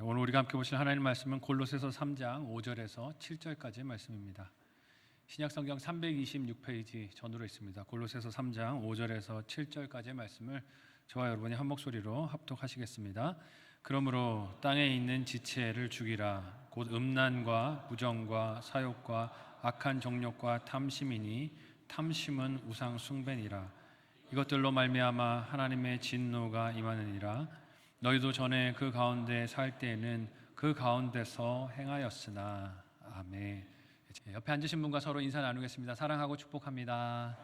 오늘 우리가 함께 보실 하나님 말씀은 골로새서 3장 5절에서 7절까지의 말씀입니다. 신약성경 326페이지 전으로 있습니다. 골로새서 3장 5절에서 7절까지의 말씀을 저와 여러분이 한 목소리로 합독하시겠습니다. 그러므로 땅에 있는 지체를 죽이라. 곧 음란과 부정과 사욕과 악한 정욕과 탐심이니 탐심은 우상 숭배니라. 이것들로 말미암아 하나님의 진노가 임하느니라. 너희도 전에 그 가운데 살 때에는 그 가운데서 행하였으나. 아멘. 옆에 앉으신 분과 서로 인사 나누겠습니다. 사랑하고 축복합니다.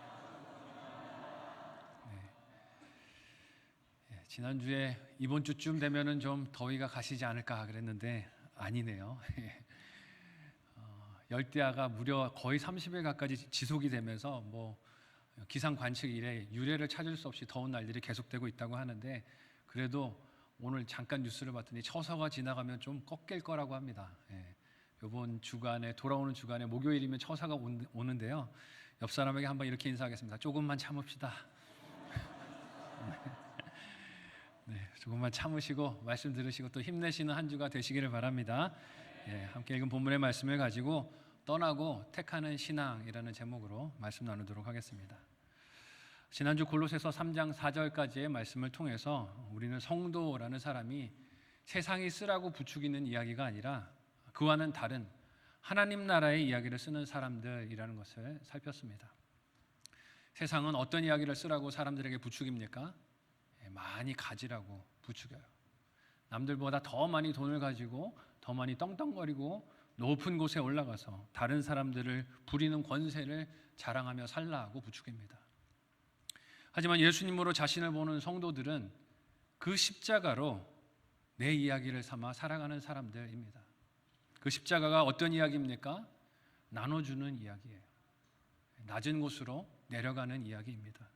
지난주에 이번 주쯤 되면은 좀 더위가 가시지 않을까 그랬는데 아니네요. 열대야가 무려 거의 30일 가까이 지속이 되면서 기상 관측 이래 유례를 찾을 수 없이 더운 날들이 계속되고 있다고 하는데, 그래도 오늘 잠깐 뉴스를 봤더니 처서가 지나가면 좀 꺾일 거라고 합니다. 이번 주간에 돌아오는 주간에 목요일이면 처서가 오는데요. 옆 사람에게 한번 이렇게 인사하겠습니다. 조금만 참읍시다. 조금만 참으시고 말씀 들으시고 또 힘내시는 한 주가 되시기를 바랍니다. 함께 읽은 본문의 말씀을 가지고 떠나고 택하는 신앙이라는 제목으로 말씀 나누도록 하겠습니다. 지난주 골로새서 3장 4절까지의 말씀을 통해서 우리는 성도라는 사람이 세상이 쓰라고 부추기는 이야기가 아니라 그와는 다른 하나님 나라의 이야기를 쓰는 사람들이라는 것을 살폈습니다. 세상은 어떤 이야기를 쓰라고 사람들에게 부추깁니까? 많이 가지라고 부추겨요. 남들보다 더 많이 돈을 가지고 더 많이 떵떵거리고 높은 곳에 올라가서 다른 사람들을 부리는 권세를 자랑하며 살라고 부추깁니다. 하지만 예수님으로 자신을 보는 성도들은 그 십자가로 내 이야기를 삼아 살아가는 사람들입니다. 그 십자가가 어떤 이야기입니까? 나눠주는 이야기예요. 낮은 곳으로 내려가는 이야기입니다.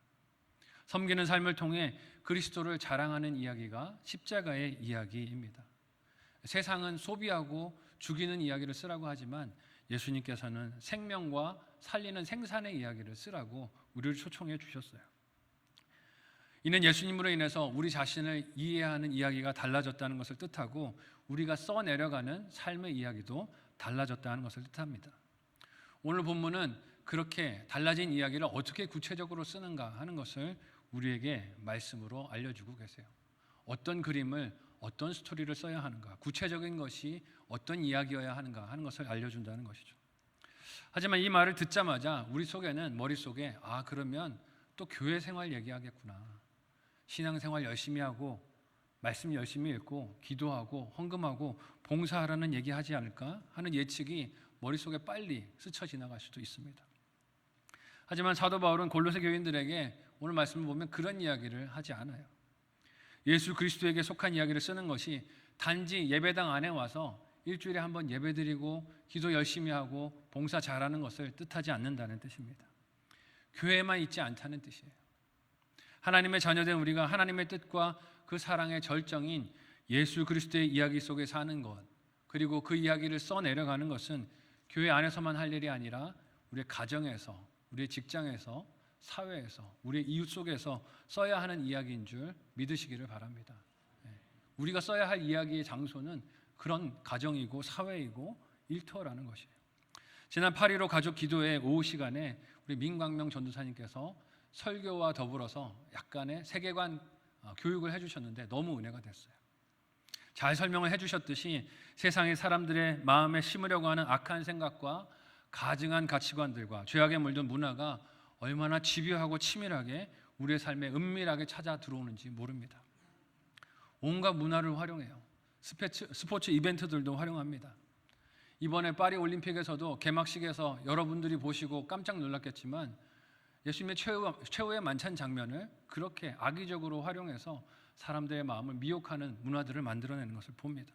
섬기는 삶을 통해 그리스도를 자랑하는 이야기가 십자가의 이야기입니다. 세상은 소비하고 죽이는 이야기를 쓰라고 하지만 예수님께서는 생명과 살리는 생산의 이야기를 쓰라고 우리를 초청해 주셨어요. 이는 예수님으로 인해서 우리 자신을 이해하는 이야기가 달라졌다는 것을 뜻하고 우리가 써내려가는 삶의 이야기도 달라졌다는 것을 뜻합니다. 오늘 본문은 그렇게 달라진 이야기를 어떻게 구체적으로 쓰는가 하는 것을 우리에게 말씀으로 알려주고 계세요. 어떤 그림을, 어떤 스토리를 써야 하는가, 구체적인 것이 어떤 이야기여야 하는가 하는 것을 알려준다는 것이죠. 하지만 이 말을 듣자마자 우리 속에는, 머릿속에 그러면 또 교회 생활 얘기하겠구나, 신앙생활 열심히 하고 말씀 열심히 읽고 기도하고 헌금하고 봉사하라는 얘기하지 않을까 하는 예측이 머릿속에 빨리 스쳐 지나갈 수도 있습니다. 하지만 사도 바울은 골로새 교인들에게 오늘 말씀을 보면 그런 이야기를 하지 않아요. 예수 그리스도에게 속한 이야기를 쓰는 것이 단지 예배당 안에 와서 일주일에 한 번 예배드리고 기도 열심히 하고 봉사 잘하는 것을 뜻하지 않는다는 뜻입니다. 교회에만 있지 않다는 뜻이에요. 하나님의 자녀된 우리가 하나님의 뜻과 그 사랑의 절정인 예수 그리스도의 이야기 속에 사는 것, 그리고 그 이야기를 써내려가는 것은 교회 안에서만 할 일이 아니라 우리의 가정에서, 우리의 직장에서, 사회에서, 우리의 이웃 속에서 써야 하는 이야기인 줄 믿으시기를 바랍니다. 우리가 써야 할 이야기의 장소는 그런 가정이고 사회이고 일터라는 것이에요. 지난 8.15 가족 기도회 오후 시간에 우리 민광명 전도사님께서 설교와 더불어서 약간의 세계관 교육을 해주셨는데 너무 은혜가 됐어요. 잘 설명을 해주셨듯이 세상의 사람들의 마음에 심으려고 하는 악한 생각과 가증한 가치관들과 죄악에 물든 문화가 얼마나 집요하고 치밀하게 우리의 삶에 은밀하게 찾아 들어오는지 모릅니다. 온갖 문화를 활용해요. 스포츠 이벤트들도 활용합니다. 이번에 파리 올림픽에서도 개막식에서 여러분들이 보시고 깜짝 놀랐겠지만 예수님의 최후의 만찬 장면을 그렇게 악의적으로 활용해서 사람들의 마음을 미혹하는 문화들을 만들어내는 것을 봅니다.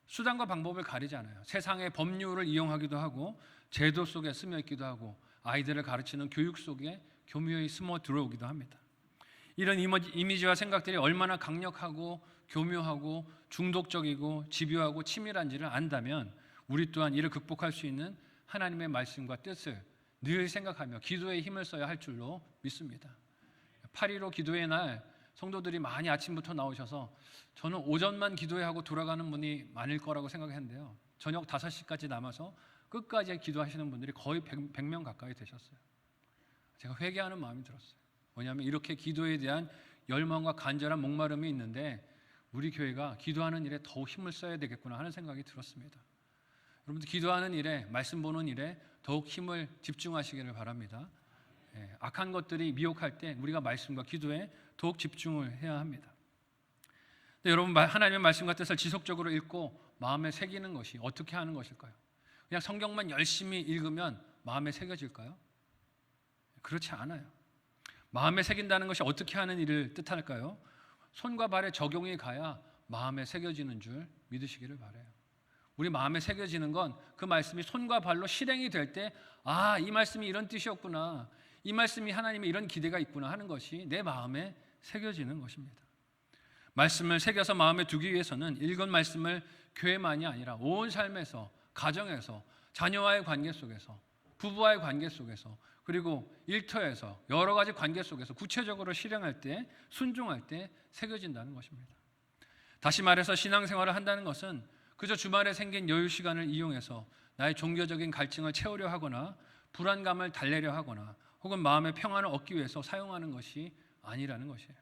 수단과 방법을 가리지 않아요. 세상의 법률을 이용하기도 하고 제도 속에 스며 있기도 하고 아이들을 가르치는 교육 속에 교묘히 숨어 들어오기도 합니다. 이런 이미지와 생각들이 얼마나 강력하고 교묘하고 중독적이고 집요하고 치밀한지를 안다면 우리 또한 이를 극복할 수 있는 하나님의 말씀과 뜻을 늘 생각하며 기도에 힘을 써야 할 줄로 믿습니다. 8.15 기도의 날 성도들이 많이 아침부터 나오셔서 저는 오전만 기도하고 돌아가는 분이 많을 거라고 생각했는데요. 저녁 5시까지 남아서 끝까지 기도하시는 분들이 거의 100명 가까이 되셨어요. 제가 회개하는 마음이 들었어요. 왜냐하면 이렇게 기도에 대한 열망과 간절한 목마름이 있는데 우리 교회가 기도하는 일에 더 힘을 써야 되겠구나 하는 생각이 들었습니다. 여러분들 기도하는 일에, 말씀 보는 일에 더욱 힘을 집중하시기를 바랍니다. 악한 것들이 미혹할 때 우리가 말씀과 기도에 더욱 집중을 해야 합니다. 근데 여러분, 하나님의 말씀과 뜻을 지속적으로 읽고 마음에 새기는 것이 어떻게 하는 것일까요? 그냥 성경만 열심히 읽으면 마음에 새겨질까요? 그렇지 않아요. 마음에 새긴다는 것이 어떻게 하는 일을 뜻할까요? 손과 발에 적용이 가야 마음에 새겨지는 줄 믿으시기를 바라요. 우리 마음에 새겨지는 건 그 말씀이 손과 발로 실행이 될 때, 아, 이 말씀이 이런 뜻이었구나, 이 말씀이 하나님의 이런 기대가 있구나 하는 것이 내 마음에 새겨지는 것입니다. 말씀을 새겨서 마음에 두기 위해서는 읽은 말씀을 교회만이 아니라 온 삶에서, 가정에서, 자녀와의 관계 속에서, 부부와의 관계 속에서, 그리고 일터에서, 여러 가지 관계 속에서 구체적으로 실행할 때, 순종할 때 새겨진다는 것입니다. 다시 말해서 신앙생활을 한다는 것은 그저 주말에 생긴 여유 시간을 이용해서 나의 종교적인 갈증을 채우려 하거나 불안감을 달래려 하거나 혹은 마음의 평안을 얻기 위해서 사용하는 것이 아니라는 것이에요.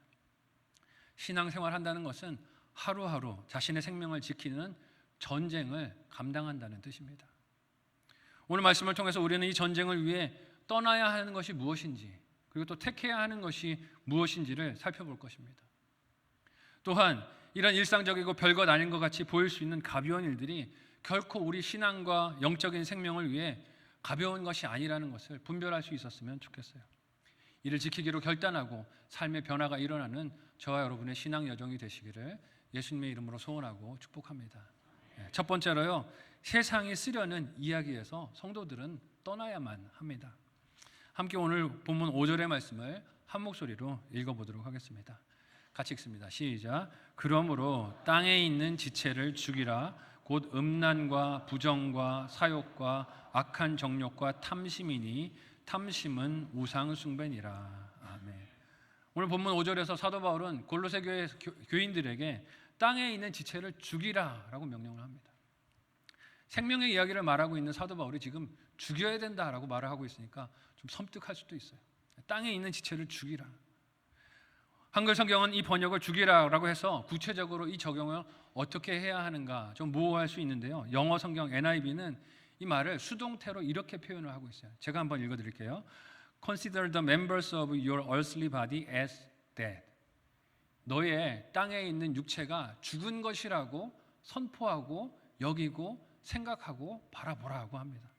신앙생활 한다는 것은 하루하루 자신의 생명을 지키는 전쟁을 감당한다는 뜻입니다. 오늘 말씀을 통해서 우리는 이 전쟁을 위해 떠나야 하는 것이 무엇인지, 그리고 또 택해야 하는 것이 무엇인지를 살펴볼 것입니다. 또한 이런 일상적이고 별것 아닌 것 같이 보일 수 있는 가벼운 일들이 결코 우리 신앙과 영적인 생명을 위해 가벼운 것이 아니라는 것을 분별할 수 있었으면 좋겠어요. 이를 지키기로 결단하고 삶의 변화가 일어나는 저와 여러분의 신앙 여정이 되시기를 예수님의 이름으로 소원하고 축복합니다. 첫 번째로요, 세상이 쓰려는 이야기에서 성도들은 떠나야만 합니다. 함께 오늘 본문 5절의 말씀을 한 목소리로 읽어보도록 하겠습니다. 같이 읽습니다. 시작. 그러므로 땅에 있는 지체를 죽이라. 곧 음란과 부정과 사욕과 악한 정욕과 탐심이니 탐심은 우상 숭배니라. 아멘. 오늘 본문 5절에서 사도 바울은 골로새 교회 교인들에게 땅에 있는 지체를 죽이라라고 명령을 합니다. 생명의 이야기를 말하고 있는 사도 바울이 지금 죽여야 된다라고 말을 하고 있으니까 좀 섬뜩할 수도 있어요. 땅에 있는 지체를 죽이라. 한글 성경은 이 번역을 죽이라라고 해서 구체적으로 이 적용을 어떻게 해야 하는가 좀 모호할 수 있는데요. 영어 성경 NIV는 이 말을 수동태로 이렇게 표현을 하고 있어요. 제가 한번 읽어드릴게요. Consider the members of your earthly body as dead. 너의 땅에 있는 육체가 죽은 것이라고 선포하고 여기고 생각하고 바라보라고 합니다.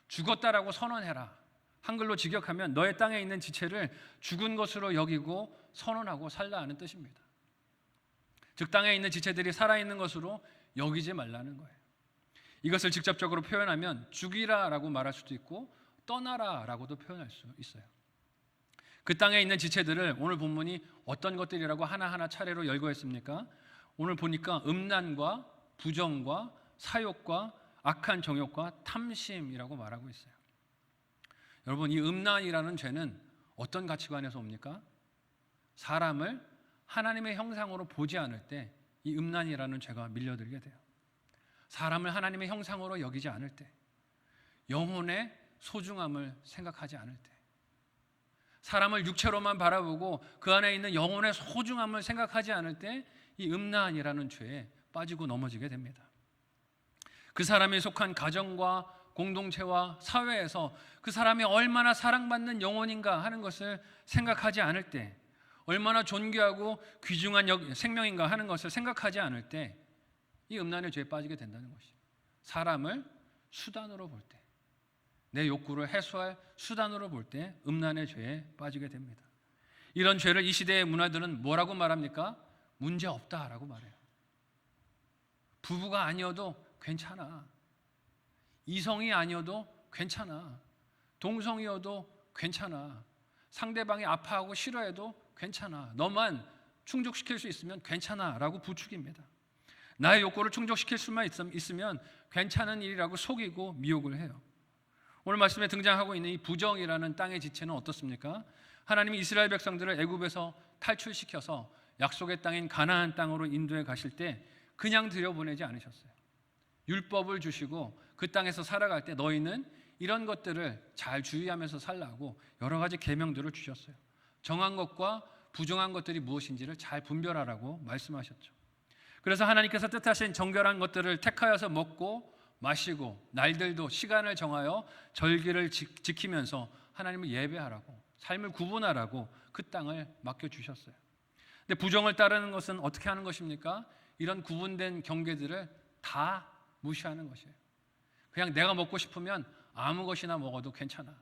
죽었다라고 선언해라. 한글로 직역하면 너의 땅에 있는 지체를 죽은 것으로 여기고 선언하고 살라는 뜻입니다. 즉 땅에 있는 지체들이 살아있는 것으로 여기지 말라는 거예요. 이것을 직접적으로 표현하면 죽이라라고 말할 수도 있고 떠나라라고도 표현할 수 있어요. 그 땅에 있는 지체들을 오늘 본문이 어떤 것들이라고 하나하나 차례로 열거했습니까? 오늘 보니까 음란과 부정과 사욕과 악한 정욕과 탐심이라고 말하고 있어요. 여러분, 이 음란이라는 죄는 어떤 가치관에서 옵니까? 사람을 하나님의 형상으로 보지 않을 때 이 음란이라는 죄가 밀려들게 돼요. 사람을 하나님의 형상으로 여기지 않을 때, 영혼의 소중함을 생각하지 않을 때, 사람을 육체로만 바라보고 그 안에 있는 영혼의 소중함을 생각하지 않을 때 이 음란이라는 죄에 빠지고 넘어지게 됩니다. 그 사람이 속한 가정과 공동체와 사회에서 그 사람이 얼마나 사랑받는 영혼인가 하는 것을 생각하지 않을 때, 얼마나 존귀하고 귀중한 생명인가 하는 것을 생각하지 않을 때 이 음란의 죄에 빠지게 된다는 것이죠. 사람을 수단으로 볼 때, 내 욕구를 해소할 수단으로 볼 때 음란의 죄에 빠지게 됩니다. 이런 죄를 이 시대의 문화들은 뭐라고 말합니까? 문제없다라고 말해요. 부부가 아니어도 괜찮아. 이성이 아니어도 괜찮아. 동성이어도 괜찮아. 상대방이 아파하고 싫어해도 괜찮아. 너만 충족시킬 수 있으면 괜찮아 라고 부추깁니다. 나의 욕구를 충족시킬 수만 있으면 괜찮은 일이라고 속이고 미혹을 해요. 오늘 말씀에 등장하고 있는 이 부정이라는 땅의 지체는 어떻습니까? 하나님이 이스라엘 백성들을 애굽에서 탈출시켜서 약속의 땅인 가나안 땅으로 인도해 가실 때 그냥 들여보내지 않으셨어요. 율법을 주시고 그 땅에서 살아갈 때 너희는 이런 것들을 잘 주의하면서 살라고 여러 가지 계명들을 주셨어요. 정한 것과 부정한 것들이 무엇인지를 잘 분별하라고 말씀하셨죠. 그래서 하나님께서 뜻하신 정결한 것들을 택하여서 먹고 마시고 날들도 시간을 정하여 절기를 지키면서 하나님을 예배하라고, 삶을 구분하라고 그 땅을 맡겨주셨어요. 근데 부정을 따르는 것은 어떻게 하는 것입니까? 이런 구분된 경계들을 다 무시하는 것이에요. 그냥 내가 먹고 싶으면 아무 것이나 먹어도 괜찮아.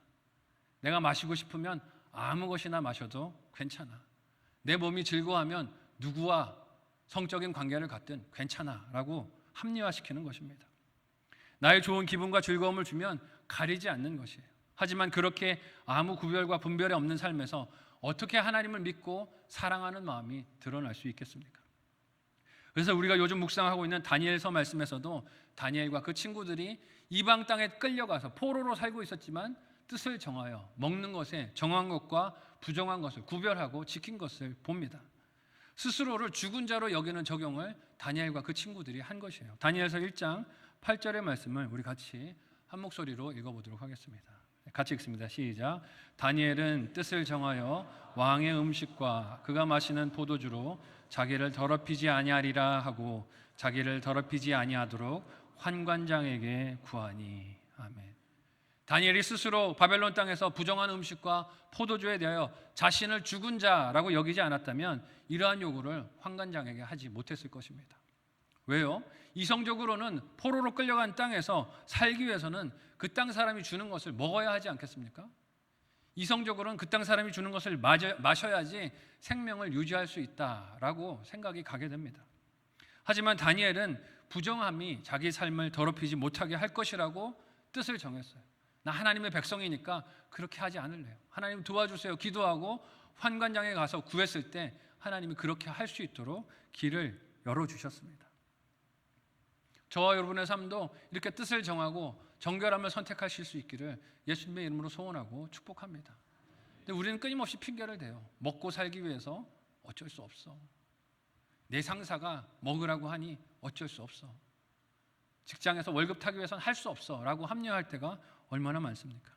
내가 마시고 싶으면 아무 것이나 마셔도 괜찮아. 내 몸이 즐거워하면 누구와 성적인 관계를 갖든 괜찮아 라고 합리화시키는 것입니다. 나의 좋은 기분과 즐거움을 주면 가리지 않는 것이에요. 하지만 그렇게 아무 구별과 분별이 없는 삶에서 어떻게 하나님을 믿고 사랑하는 마음이 드러날 수 있겠습니까? 그래서 우리가 요즘 묵상하고 있는 다니엘서 말씀에서도 다니엘과 그 친구들이 이방 땅에 끌려가서 포로로 살고 있었지만 뜻을 정하여 먹는 것에 정한 것과 부정한 것을 구별하고 지킨 것을 봅니다. 스스로를 죽은 자로 여기는 적용을 다니엘과 그 친구들이 한 것이에요. 다니엘서 1장 8절의 말씀을 우리 같이 한 목소리로 읽어보도록 하겠습니다. 같이 읽습니다. 시작. 다니엘은 뜻을 정하여 왕의 음식과 그가 마시는 포도주로 자기를 더럽히지 아니하리라 하고 자기를 더럽히지 아니하도록 환관장에게 구하니. 아멘. 다니엘이 스스로 바벨론 땅에서 부정한 음식과 포도주에 대하여 자신을 죽은 자라고 여기지 않았다면 이러한 요구를 환관장에게 하지 못했을 것입니다. 왜요? 이성적으로는 포로로 끌려간 땅에서 살기 위해서는 그 땅 사람이 주는 것을 먹어야 하지 않겠습니까? 이성적으로는 그 땅 사람이 주는 것을 마셔야지 생명을 유지할 수 있다라고 생각이 가게 됩니다. 하지만 다니엘은 부정함이 자기 삶을 더럽히지 못하게 할 것이라고 뜻을 정했어요. 나 하나님의 백성이니까 그렇게 하지 않을래요. 하나님 도와주세요. 기도하고 환관장에 가서 구했을 때 하나님이 그렇게 할 수 있도록 길을 열어주셨습니다. 저와 여러분의 삶도 이렇게 뜻을 정하고 정결함을 선택하실 수 있기를 예수님의 이름으로 소원하고 축복합니다. 근데 우리는 끊임없이 핑계를 대요. 먹고 살기 위해서 어쩔 수 없어. 내 상사가 먹으라고 하니 어쩔 수 없어. 직장에서 월급 타기 위해서는 할 수 없어 라고 합리화할 때가 얼마나 많습니까?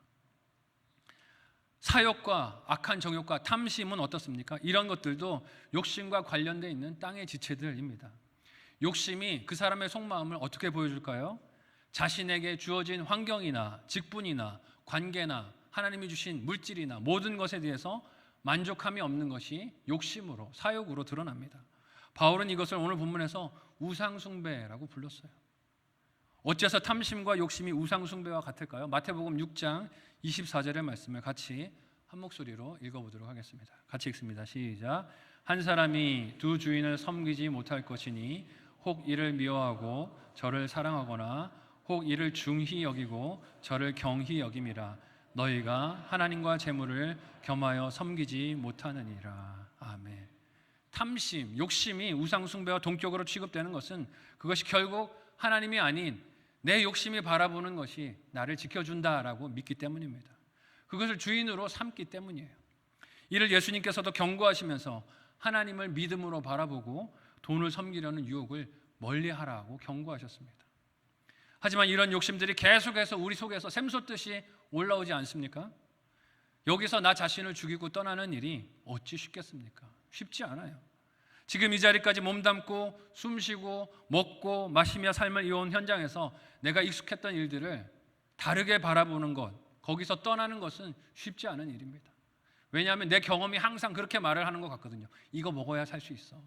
사욕과 악한 정욕과 탐심은 어떻습니까? 이런 것들도 욕심과 관련되어 있는 땅의 지체들입니다. 욕심이 그 사람의 속마음을 어떻게 보여줄까요? 자신에게 주어진 환경이나 직분이나 관계나 하나님이 주신 물질이나 모든 것에 대해서 만족함이 없는 것이 욕심으로, 사욕으로 드러납니다. 바울은 이것을 오늘 본문에서 우상숭배라고 불렀어요. 어째서 탐심과 욕심이 우상숭배와 같을까요? 마태복음 6장 24절의 말씀을 같이 한 목소리로 읽어보도록 하겠습니다. 같이 읽습니다. 시작. 한 사람이 두 주인을 섬기지 못할 것이니 혹 이를 미워하고 저를 사랑하거나 혹 이를 중히 여기고 저를 경히 여김이라. 너희가 하나님과 재물을 겸하여 섬기지 못하느니라. 아멘. 탐심, 욕심이 우상숭배와 동격으로 취급되는 것은 그것이 결국 하나님이 아닌 내 욕심이 바라보는 것이 나를 지켜준다라고 믿기 때문입니다. 그것을 주인으로 삼기 때문이에요. 이를 예수님께서도 경고하시면서 하나님을 믿음으로 바라보고 돈을 섬기려는 유혹을 멀리하라고 경고하셨습니다. 하지만 이런 욕심들이 계속해서 우리 속에서 샘솟듯이 올라오지 않습니까? 여기서 나 자신을 죽이고 떠나는 일이 어찌 쉽겠습니까? 쉽지 않아요. 지금 이 자리까지 몸담고 숨쉬고 먹고 마시며 삶을 이어온 현장에서 내가 익숙했던 일들을 다르게 바라보는 것, 거기서 떠나는 것은 쉽지 않은 일입니다. 왜냐하면 내 경험이 항상 그렇게 말을 하는 것 같거든요. 이거 먹어야 살 수 있어.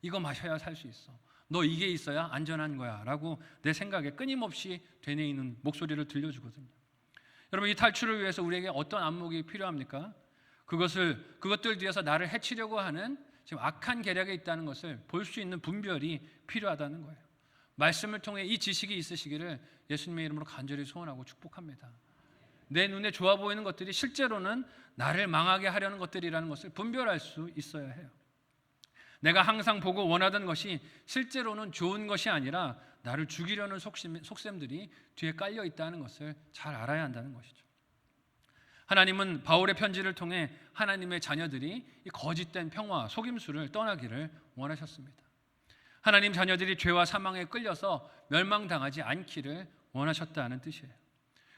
이거 마셔야 살 수 있어. 너 이게 있어야 안전한 거야 라고 내 생각에 끊임없이 되뇌이는 목소리를 들려주거든요. 여러분, 이 탈출을 위해서 우리에게 어떤 안목이 필요합니까? 그것들 뒤에서 나를 해치려고 하는 지금 악한 계략에 있다는 것을 볼 수 있는 분별이 필요하다는 거예요. 말씀을 통해 이 지식이 있으시기를 예수님의 이름으로 간절히 소원하고 축복합니다. 내 눈에 좋아 보이는 것들이 실제로는 나를 망하게 하려는 것들이라는 것을 분별할 수 있어야 해요. 내가 항상 보고 원하던 것이 실제로는 좋은 것이 아니라 나를 죽이려는 속셈들이 뒤에 깔려 있다는 것을 잘 알아야 한다는 것이죠. 하나님은 바울의 편지를 통해 하나님의 자녀들이 이 거짓된 평화, 속임수를 떠나기를 원하셨습니다. 하나님 자녀들이 죄와 사망에 끌려서 멸망당하지 않기를 원하셨다는 뜻이에요.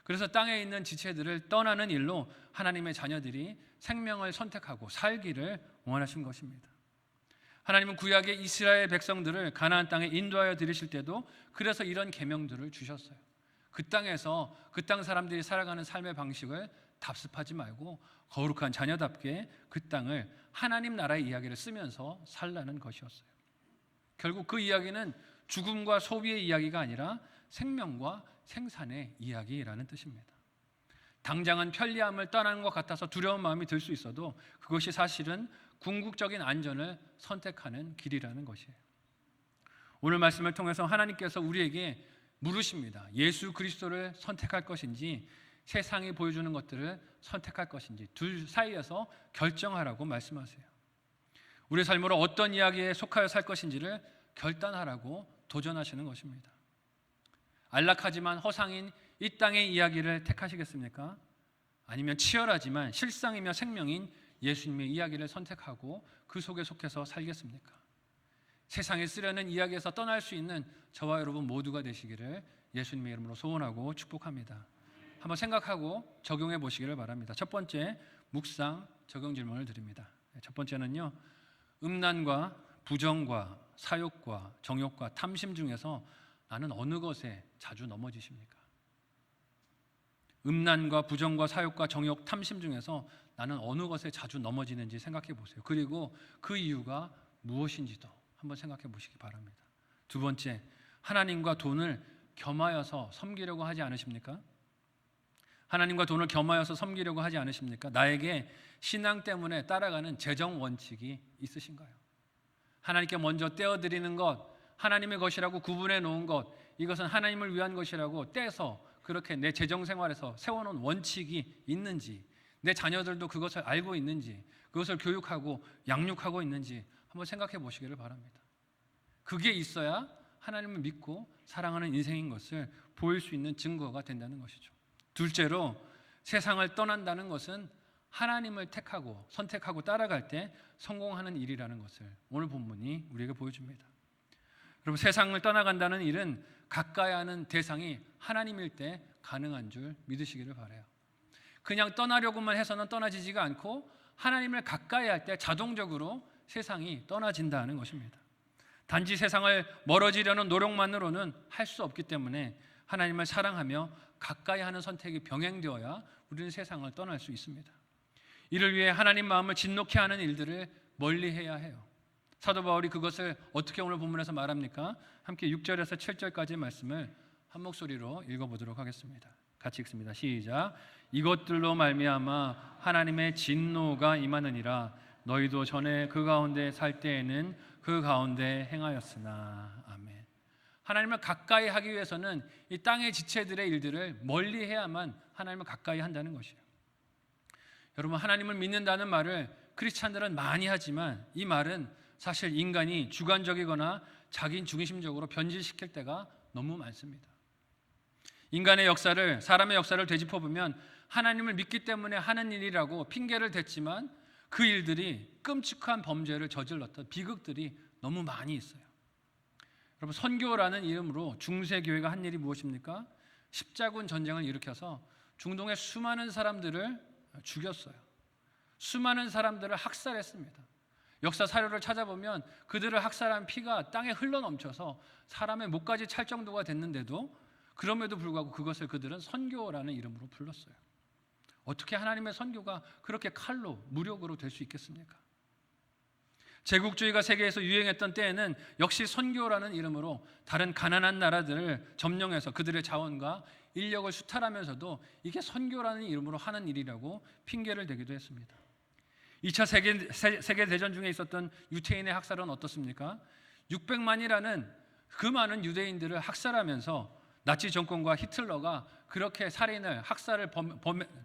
그래서 땅에 있는 지체들을 떠나는 일로 하나님의 자녀들이 생명을 선택하고 살기를 원하신 것입니다. 하나님은 구약의 이스라엘 백성들을 가나안 땅에 인도하여 들이실 때도 그래서 이런 계명들을 주셨어요. 그 땅에서 그 땅 사람들이 살아가는 삶의 방식을 답습하지 말고 거룩한 자녀답게 그 땅을 하나님 나라의 이야기를 쓰면서 살라는 것이었어요. 결국 그 이야기는 죽음과 소비의 이야기가 아니라 생명과 생산의 이야기라는 뜻입니다. 당장은 편리함을 떠나는 것 같아서 두려운 마음이 들 수 있어도 그것이 사실은 궁극적인 안전을 선택하는 길이라는 것이에요. 오늘 말씀을 통해서 하나님께서 우리에게 물으십니다. 예수 그리스도를 선택할 것인지 세상이 보여주는 것들을 선택할 것인지 둘 사이에서 결정하라고 말씀하세요. 우리의 삶으로 어떤 이야기에 속하여 살 것인지를 결단하라고 도전하시는 것입니다. 안락하지만 허상인 이 땅의 이야기를 택하시겠습니까? 아니면 치열하지만 실상이며 생명인 예수님의 이야기를 선택하고 그 속에 속해서 살겠습니까? 세상에 쓰려는 이야기에서 떠날 수 있는 저와 여러분 모두가 되시기를 예수님의 이름으로 소원하고 축복합니다. 한번 생각하고 적용해 보시기를 바랍니다. 첫 번째, 묵상 적용 질문을 드립니다. 첫 번째는요, 음란과 부정과 사욕과 정욕과 탐심 중에서 나는 어느 것에 자주 넘어지십니까? 음란과 부정과 사욕과 정욕, 탐심 중에서 나는 어느 것에 자주 넘어지는지 생각해 보세요. 그리고 그 이유가 무엇인지도 한번 생각해 보시기 바랍니다. 두 번째, 하나님과 돈을 겸하여서 섬기려고 하지 않으십니까? 하나님과 돈을 겸하여서 섬기려고 하지 않으십니까? 나에게 신앙 때문에 따라가는 재정 원칙이 있으신가요? 하나님께 먼저 떼어드리는 것, 하나님의 것이라고 구분해 놓은 것, 이것은 하나님을 위한 것이라고 떼서 그렇게 내 재정 생활에서 세워놓은 원칙이 있는지, 내 자녀들도 그것을 알고 있는지, 그것을 교육하고 양육하고 있는지 한번 생각해 보시기를 바랍니다. 그게 있어야 하나님을 믿고 사랑하는 인생인 것을 보일 수 있는 증거가 된다는 것이죠. 둘째로, 세상을 떠난다는 것은 하나님을 택하고 선택하고 따라갈 때 성공하는 일이라는 것을 오늘 본문이 우리에게 보여줍니다. 여러분, 세상을 떠나간다는 일은 가까이 하는 대상이 하나님일 때 가능한 줄 믿으시기를 바라요. 그냥 떠나려고만 해서는 떠나지지가 않고 하나님을 가까이 할 때 자동적으로 세상이 떠나진다는 것입니다. 단지 세상을 멀어지려는 노력만으로는 할 수 없기 때문에 하나님을 사랑하며 가까이 하는 선택이 병행되어야 우리는 세상을 떠날 수 있습니다. 이를 위해 하나님 마음을 진노케 하는 일들을 멀리해야 해요. 사도 바울이 그것을 어떻게 오늘 본문에서 말합니까? 함께 6절에서 7절까지의 말씀을 한 목소리로 읽어보도록 하겠습니다. 같이 읽습니다. 시작. 이것들로 말미암아 하나님의 진노가 임하느니라. 너희도 전에 그 가운데 살 때에는 그 가운데 행하였으나. 아멘. 하나님을 가까이 하기 위해서는 이 땅의 지체들의 일들을 멀리해야만 하나님을 가까이 한다는 것이에요. 여러분, 하나님을 믿는다는 말을 크리스찬들은 많이 하지만 이 말은 사실 인간이 주관적이거나 자기 중심적으로 변질시킬 때가 너무 많습니다. 인간의 역사를, 사람의 역사를 되짚어보면 하나님을 믿기 때문에 하는 일이라고 핑계를 댔지만 그 일들이 끔찍한 범죄를 저질렀던 비극들이 너무 많이 있어요. 여러분, 선교라는 이름으로 중세교회가 한 일이 무엇입니까? 십자군 전쟁을 일으켜서 중동의 수많은 사람들을 죽였어요. 수많은 사람들을 학살했습니다. 역사 사료를 찾아보면 그들을 학살한 피가 땅에 흘러넘쳐서 사람의 목까지 찰 정도가 됐는데도 그럼에도 불구하고 그것을 그들은 선교라는 이름으로 불렀어요. 어떻게 하나님의 선교가 그렇게 칼로, 무력으로 될 수 있겠습니까? 제국주의가 세계에서 유행했던 때에는 역시 선교라는 이름으로 다른 가난한 나라들을 점령해서 그들의 자원과 인력을 수탈하면서도 이게 선교라는 이름으로 하는 일이라고 핑계를 대기도 했습니다. 2차 세계대전 중에 있었던 유태인의 학살은 어떻습니까? 600만이라는 그 많은 유대인들을 학살하면서 나치 정권과 히틀러가 그렇게 살인을, 학살을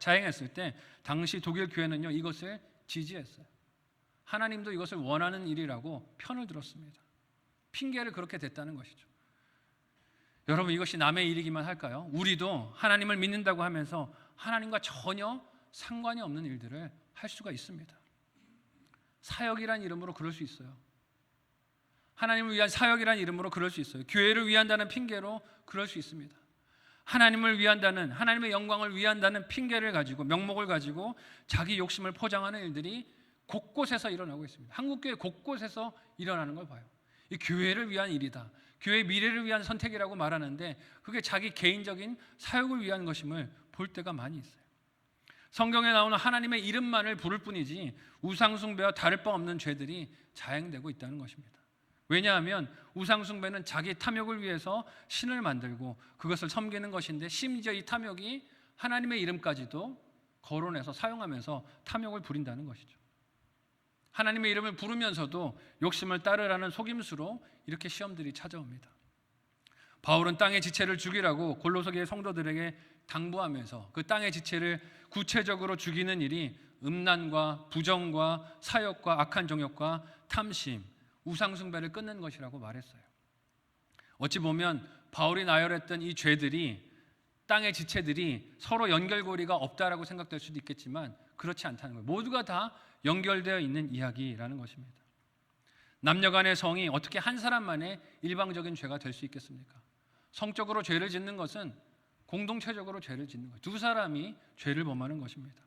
자행했을 때 당시 독일 교회는요, 이것을 지지했어요. 하나님도 이것을 원하는 일이라고 편을 들었습니다. 핑계를 그렇게 댔다는 것이죠. 여러분, 이것이 남의 일이기만 할까요? 우리도 하나님을 믿는다고 하면서 하나님과 전혀 상관이 없는 일들을 할 수가 있습니다. 사역이란 이름으로 그럴 수 있어요. 하나님을 위한 사역이란 이름으로 그럴 수 있어요. 교회를 위한다는 핑계로 그럴 수 있습니다. 하나님을 위한다는, 하나님의 영광을 위한다는 핑계를 가지고, 명목을 가지고 자기 욕심을 포장하는 일들이 곳곳에서 일어나고 있습니다. 한국교회 곳곳에서 일어나는 걸 봐요. 이 교회를 위한 일이다, 교회의 미래를 위한 선택이라고 말하는데 그게 자기 개인적인 사역을 위한 것임을 볼 때가 많이 있어요. 성경에 나오는 하나님의 이름만을 부를 뿐이지 우상숭배와 다를 바 없는 죄들이 자행되고 있다는 것입니다. 왜냐하면 우상숭배는 자기 탐욕을 위해서 신을 만들고 그것을 섬기는 것인데, 심지어 이 탐욕이 하나님의 이름까지도 거론해서 사용하면서 탐욕을 부린다는 것이죠. 하나님의 이름을 부르면서도 욕심을 따르라는 속임수로 이렇게 시험들이 찾아옵니다. 바울은 땅의 지체를 죽이라고 골로새교회 성도들에게 당부하면서 그 땅의 지체를 구체적으로 죽이는 일이 음란과 부정과 사욕과 악한 정욕과 탐심, 우상숭배를 끊는 것이라고 말했어요. 어찌 보면 바울이 나열했던 이 죄들이, 땅의 지체들이 서로 연결고리가 없다라고 생각될 수도 있겠지만 그렇지 않다는 거예요. 모두가 다 연결되어 있는 이야기라는 것입니다. 남녀 간의 성이 어떻게 한 사람만의 일방적인 죄가 될 수 있겠습니까? 성적으로 죄를 짓는 것은 공동체적으로 죄를 짓는 거예요. 두 사람이 죄를 범하는 것입니다.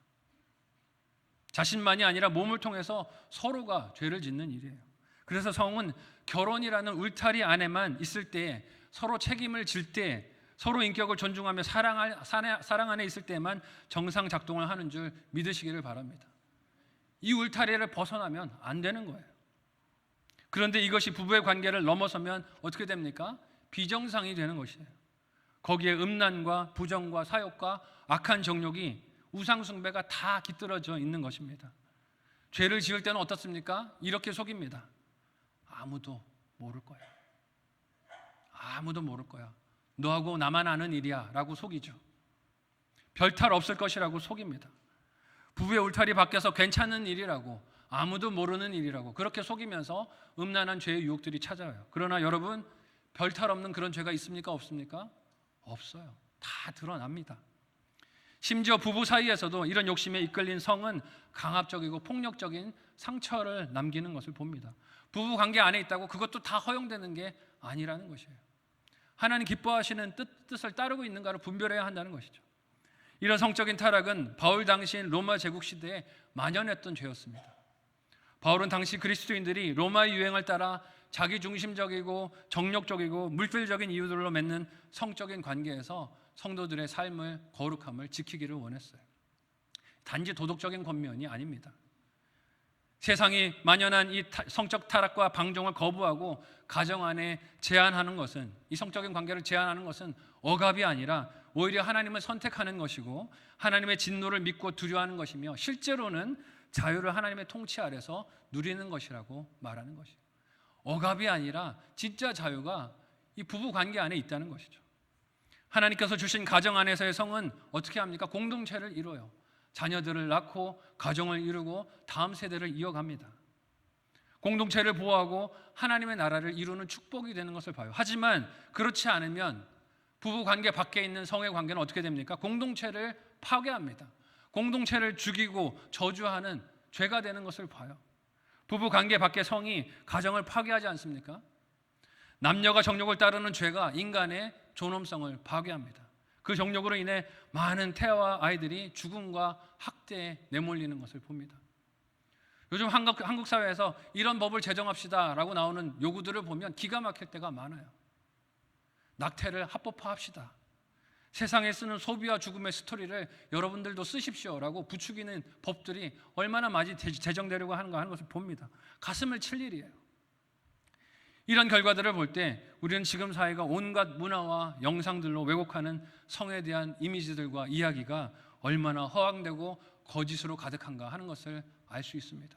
자신만이 아니라 몸을 통해서 서로가 죄를 짓는 일이에요. 그래서 성은 결혼이라는 울타리 안에만 있을 때, 서로 책임을 질 때, 서로 인격을 존중하며 사랑 안에 있을 때만 정상 작동을 하는 줄 믿으시기를 바랍니다. 이 울타리를 벗어나면 안 되는 거예요. 그런데 이것이 부부의 관계를 넘어서면 어떻게 됩니까? 비정상이 되는 것이에요. 거기에 음란과 부정과 사욕과 악한 정욕이, 우상숭배가 다 깃들어져 있는 것입니다. 죄를 지을 때는 어떻습니까? 이렇게 속입니다. 아무도 모를 거야. 아무도 모를 거야. 너하고 나만 아는 일이야 라고 속이죠. 별탈 없을 것이라고 속입니다. 부부의 울타리 밖에서 괜찮은 일이라고, 아무도 모르는 일이라고 그렇게 속이면서 음란한 죄의 유혹들이 찾아와요. 그러나 여러분, 별탈 없는 그런 죄가 있습니까? 없습니까? 없어요. 다 드러납니다. 심지어 부부 사이에서도 이런 욕심에 이끌린 성은 강압적이고 폭력적인 상처를 남기는 것을 봅니다. 부부 관계 안에 있다고 그것도 다 허용되는 게 아니라는 것이에요. 하나님 기뻐하시는 뜻을 따르고 있는가를 분별해야 한다는 것이죠. 이런 성적인 타락은 바울 당시인 로마 제국 시대에 만연했던 죄였습니다. 바울은 당시 그리스도인들이 로마의 유행을 따라 자기중심적이고 정욕적이고 물질적인 이유들로 맺는 성적인 관계에서 성도들의 삶을, 거룩함을 지키기를 원했어요. 단지 도덕적인 권면이 아닙니다. 세상이 만연한 이 성적 타락과 방종을 거부하고 가정 안에 제한하는 것은, 이 성적인 관계를 제한하는 것은 억압이 아니라 오히려 하나님을 선택하는 것이고 하나님의 진노를 믿고 두려워하는 것이며, 실제로는 자유를 하나님의 통치 아래서 누리는 것이라고 말하는 것이죠. 억압이 아니라 진짜 자유가 이 부부 관계 안에 있다는 것이죠. 하나님께서 주신 가정 안에서의 성은 어떻게 합니까? 공동체를 이뤄요. 자녀들을 낳고 가정을 이루고 다음 세대를 이어갑니다. 공동체를 보호하고 하나님의 나라를 이루는 축복이 되는 것을 봐요. 하지만 그렇지 않으면 부부 관계 밖에 있는 성의 관계는 어떻게 됩니까? 공동체를 파괴합니다. 공동체를 죽이고 저주하는 죄가 되는 것을 봐요. 부부 관계 밖의 성이 가정을 파괴하지 않습니까? 남녀가 정욕을 따르는 죄가 인간의 존엄성을 파괴합니다. 그 정욕으로 인해 많은 태아와 아이들이 죽음과 학대에 내몰리는 것을 봅니다. 요즘 한국 사회에서 이런 법을 제정합시다 라고 나오는 요구들을 보면 기가 막힐 때가 많아요. 낙태를 합법화합시다. 세상에 쓰는 소비와 죽음의 스토리를 여러분들도 쓰십시오라고 부추기는 법들이 얼마나 많이 제정되려고 하는가 하는 것을 봅니다. 가슴을 칠 일이에요. 이런 결과들을 볼 때 우리는 지금 사회가 온갖 문화와 영상들로 왜곡하는 성에 대한 이미지들과 이야기가 얼마나 허황되고 거짓으로 가득한가 하는 것을 알 수 있습니다.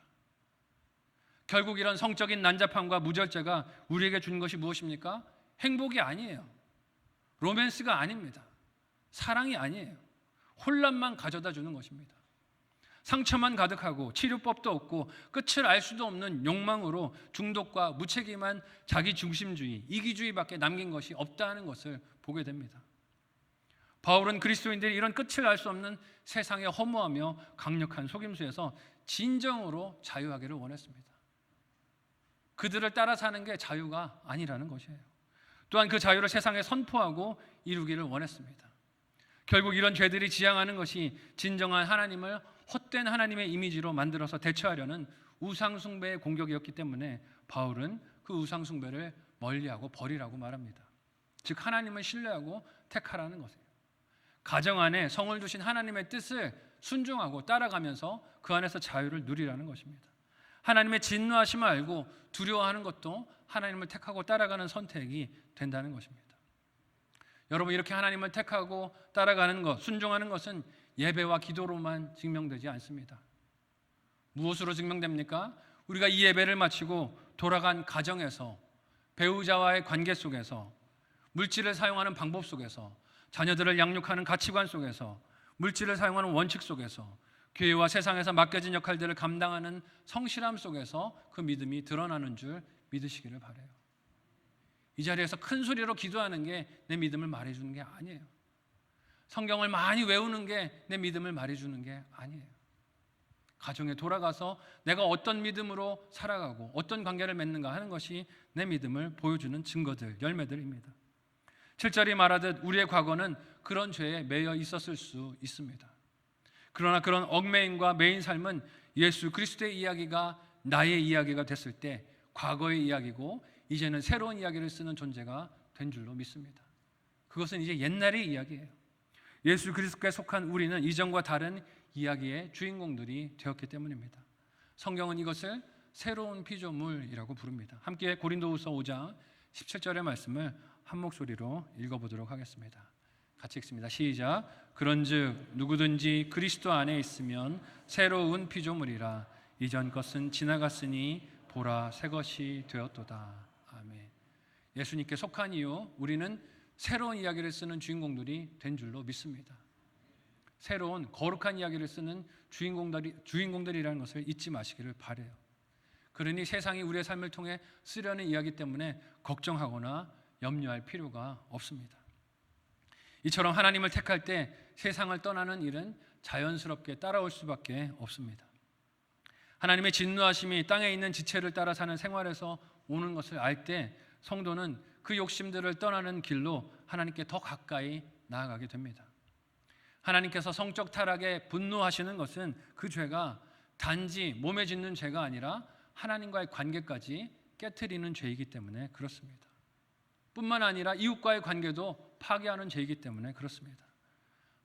결국 이런 성적인 난잡함과 무절제가 우리에게 준 것이 무엇입니까? 행복이 아니에요. 로맨스가 아닙니다. 사랑이 아니에요. 혼란만 가져다 주는 것입니다. 상처만 가득하고 치료법도 없고 끝을 알 수도 없는 욕망으로 중독과 무책임한 자기중심주의, 이기주의밖에 남긴 것이 없다는 것을 보게 됩니다. 바울은 그리스도인들이 이런 끝을 알 수 없는 세상의 허무하며 강력한 속임수에서 진정으로 자유하기를 원했습니다. 그들을 따라 사는 게 자유가 아니라는 것이에요. 또한 그 자유를 세상에 선포하고 이루기를 원했습니다. 결국 이런 죄들이 지향하는 것이 진정한 하나님을 헛된 하나님의 이미지로 만들어서 대처하려는 우상숭배의 공격이었기 때문에 바울은 그 우상숭배를 멀리하고 버리라고 말합니다. 즉 하나님을 신뢰하고 택하라는 것이에요. 가정 안에 성을 두신 하나님의 뜻을 순종하고 따라가면서 그 안에서 자유를 누리라는 것입니다. 하나님의 진노하심을 알고 두려워하는 것도 하나님을 택하고 따라가는 선택이 된다는 것입니다. 여러분, 이렇게 하나님을 택하고 따라가는 것, 순종하는 것은 예배와 기도로만 증명되지 않습니다. 무엇으로 증명됩니까? 우리가 이 예배를 마치고 돌아간 가정에서, 배우자와의 관계 속에서, 물질을 사용하는 방법 속에서, 자녀들을 양육하는 가치관 속에서, 물질을 사용하는 원칙 속에서, 교회와 세상에서 맡겨진 역할들을 감당하는 성실함 속에서 그 믿음이 드러나는 줄 믿으시기를 바라요. 이 자리에서 큰 소리로 기도하는 게 내 믿음을 말해주는 게 아니에요. 성경을 많이 외우는 게 내 믿음을 말해주는 게 아니에요. 가정에 돌아가서 내가 어떤 믿음으로 살아가고 어떤 관계를 맺는가 하는 것이 내 믿음을 보여주는 증거들, 열매들입니다. 7절이 말하듯 우리의 과거는 그런 죄에 매여 있었을 수 있습니다. 그러나 그런 얽매임과 매인 삶은 예수 그리스도의 이야기가 나의 이야기가 됐을 때 과거의 이야기고 이제는 새로운 이야기를 쓰는 존재가 된 줄로 믿습니다. 그것은 이제 옛날의 이야기예요. 예수 그리스도께 속한 우리는 이전과 다른 이야기의 주인공들이 되었기 때문입니다. 성경은 이것을 새로운 피조물이라고 부릅니다. 함께 고린도후서 5장 17절의 말씀을 한 목소리로 읽어보도록 하겠습니다. 같이 읽습니다. 시작. 그런즉 누구든지 그리스도 안에 있으면 새로운 피조물이라. 이전 것은 지나갔으니 보라 새 것이 되었도다. 아멘. 예수님께 속한 이유 우리는 새로운 이야기를 쓰는 주인공들이 된 줄로 믿습니다. 새로운 거룩한 이야기를 쓰는 주인공들이라는 것을 잊지 마시기를 바라요. 그러니 세상이 우리의 삶을 통해 쓰려는 이야기 때문에 걱정하거나 염려할 필요가 없습니다. 이처럼 하나님을 택할 때 세상을 떠나는 일은 자연스럽게 따라올 수밖에 없습니다. 하나님의 진노하심이 땅에 있는 지체를 따라 사는 생활에서 오는 것을 알 때 성도는 그 욕심들을 떠나는 길로 하나님께 더 가까이 나아가게 됩니다. 하나님께서 성적 타락에 분노하시는 것은 그 죄가 단지 몸에 짓는 죄가 아니라 하나님과의 관계까지 깨트리는 죄이기 때문에 그렇습니다. 뿐만 아니라 이웃과의 관계도 파괴하는 죄이기 때문에 그렇습니다.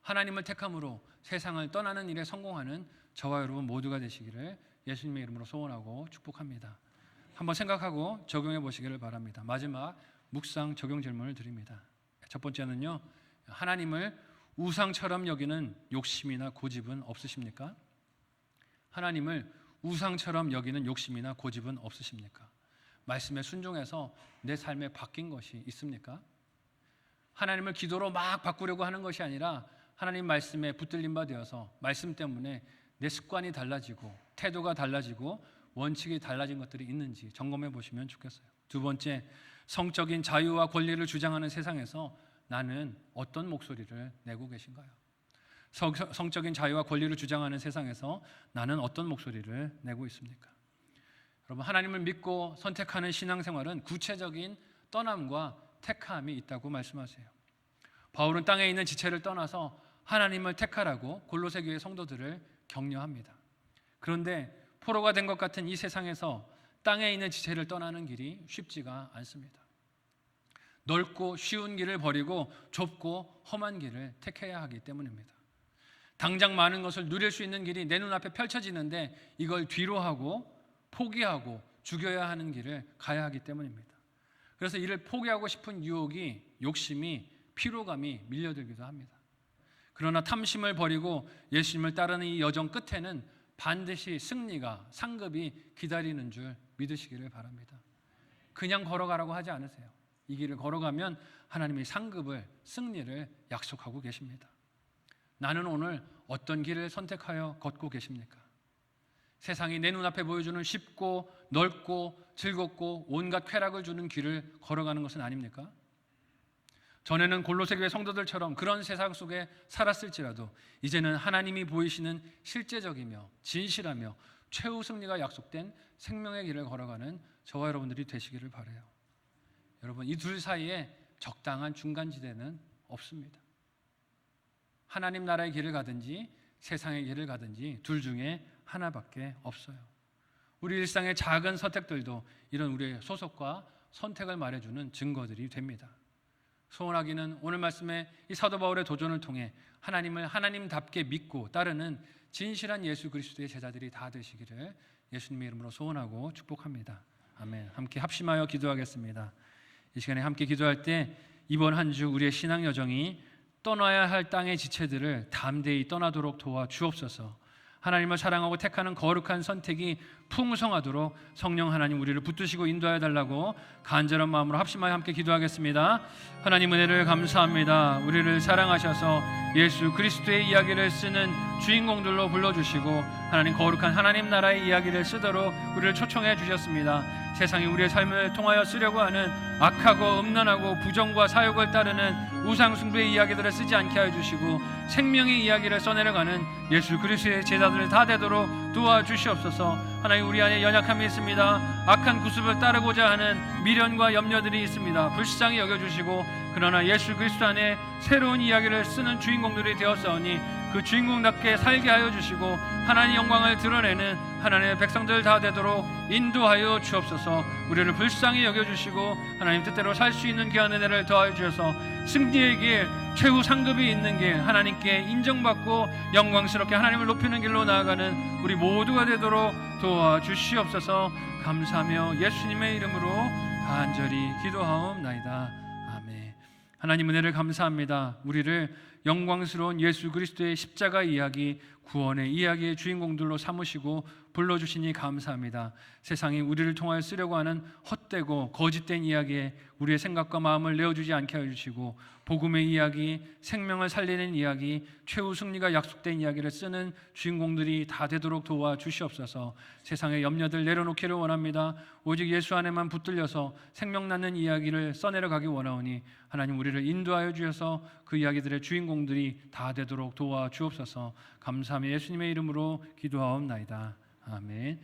하나님을 택함으로 세상을 떠나는 일에 성공하는 저와 여러분 모두가 되시기를 예수님의 이름으로 소원하고 축복합니다. 한번 생각하고 적용해 보시기를 바랍니다. 마지막 묵상 적용 질문을 드립니다. 첫 번째는요, 하나님을 우상처럼 여기는 욕심이나 고집은 없으십니까? 하나님을 우상처럼 여기는 욕심이나 고집은 없으십니까? 말씀에 순종해서 내 삶에 바뀐 것이 있습니까? 하나님을 기도로 막 바꾸려고 하는 것이 아니라 하나님 말씀에 붙들림 바 되어서 말씀 때문에 내 습관이 달라지고 태도가 달라지고 원칙이 달라진 것들이 있는지 점검해 보시면 좋겠어요. 두 번째, 성적인 자유와 권리를 주장하는 세상에서 나는 어떤 목소리를 내고 계신가요? 성적인 자유와 권리를 주장하는 세상에서 나는 어떤 목소리를 내고 있습니까? 여러분, 하나님을 믿고 선택하는 신앙생활은 구체적인 떠남과 택함이 있다고 말씀하세요. 바울은 땅에 있는 지체를 떠나서 하나님을 택하라고 골로새 교회 성도들을 격려합니다. 그런데 포로가 된 것 같은 이 세상에서 땅에 있는 지체를 떠나는 길이 쉽지가 않습니다. 넓고 쉬운 길을 버리고 좁고 험한 길을 택해야 하기 때문입니다. 당장 많은 것을 누릴 수 있는 길이 내 눈앞에 펼쳐지는데 이걸 뒤로 하고 포기하고 죽여야 하는 길을 가야 하기 때문입니다. 그래서 이를 포기하고 싶은 유혹이, 욕심이, 피로감이 밀려들기도 합니다. 그러나 탐심을 버리고 예수님을 따르는 이 여정 끝에는 반드시 승리가, 상급이 기다리는 줄 믿으시기를 바랍니다. 그냥 걸어가라고 하지 않으세요. 이 길을 걸어가면 하나님이 상급을, 승리를 약속하고 계십니다. 나는 오늘 어떤 길을 선택하여 걷고 계십니까? 세상이 내 눈앞에 보여주는 쉽고 넓고 즐겁고 온갖 쾌락을 주는 길을 걸어가는 것은 아닙니까? 전에는 골로새 교회 성도들처럼 그런 세상 속에 살았을지라도 이제는 하나님이 보이시는 실제적이며 진실하며 최후 승리가 약속된 생명의 길을 걸어가는 저와 여러분들이 되시기를 바라요. 여러분, 이 둘 사이에 적당한 중간지대는 없습니다. 하나님 나라의 길을 가든지 세상의 길을 가든지 둘 중에 하나밖에 없어요. 우리 일상의 작은 선택들도 이런 우리의 소속과 선택을 말해주는 증거들이 됩니다. 소원하기는 오늘 말씀에 이 사도 바울의 도전을 통해 하나님을 하나님답게 믿고 따르는 진실한 예수 그리스도의 제자들이 다 되시기를 예수님의 이름으로 소원하고 축복합니다. 아멘. 함께 합심하여 기도하겠습니다. 이 시간에 함께 기도할 때 이번 한 주 우리의 신앙 여정이 떠나야 할 땅의 지체들을 담대히 떠나도록 도와 주옵소서. 하나님을 사랑하고 택하는 거룩한 선택이 풍성하도록 성령 하나님 우리를 붙드시고 인도하여 달라고 간절한 마음으로 합심하여 함께 기도하겠습니다. 하나님 은혜를 감사합니다. 우리를 사랑하셔서 예수 그리스도의 이야기를 쓰는 주인공들로 불러주시고 하나님 거룩한 하나님 나라의 이야기를 쓰도록 우리를 초청해 주셨습니다. 세상이 우리의 삶을 통하여 쓰려고 하는 악하고 음란하고 부정과 사욕을 따르는 우상 숭배의 이야기들을 쓰지 않게 하여 주시고 생명의 이야기를 써내려가는 예수 그리스도의 제자들 다 되도록 도와주시옵소서. 하나님 우리 안에 연약함이 있습니다. 악한 구습을 따르고자 하는 미련과 염려들이 있습니다. 불쌍히 여겨주시고 그러나 예수 그리스도 안에 새로운 이야기를 쓰는 주인공들이 되었사오니 그 주인공답게 살게 하여 주시고 하나님의 영광을 드러내는 하나님의 백성들 다 되도록 인도하여 주옵소서. 우리를 불쌍히 여겨주시고 하나님 뜻대로 살 수 있는 귀한 은혜를 더하여 주셔서 승리의 길, 최후 상급이 있는 길, 하나님께 인정받고 영광스럽게 하나님을 높이는 길로 나아가는 우리 모두가 되도록 도와주시옵소서. 감사하며 예수님의 이름으로 간절히 기도하옵나이다. 아멘. 하나님 은혜를 감사합니다. 우리를 영광스러운 예수 그리스도의 십자가 이야기, 구원의 이야기의 주인공들로 삼으시고 불러주시니 감사합니다. 세상이 우리를 통하여 쓰려고 하는 헛되고 거짓된 이야기에 우리의 생각과 마음을 내어주지 않게 해주시고 복음의 이야기, 생명을 살리는 이야기, 최후 승리가 약속된 이야기를 쓰는 주인공들이 다 되도록 도와주시옵소서. 세상의 염려들 내려놓기를 원합니다. 오직 예수 안에만 붙들려서 생명 낳는 이야기를 써내려가기 원하오니 하나님 우리를 인도하여 주셔서 그 이야기들의 주인공들이 다 되도록 도와주옵소서. 감사하며 예수님의 이름으로 기도하옵나이다. 아멘.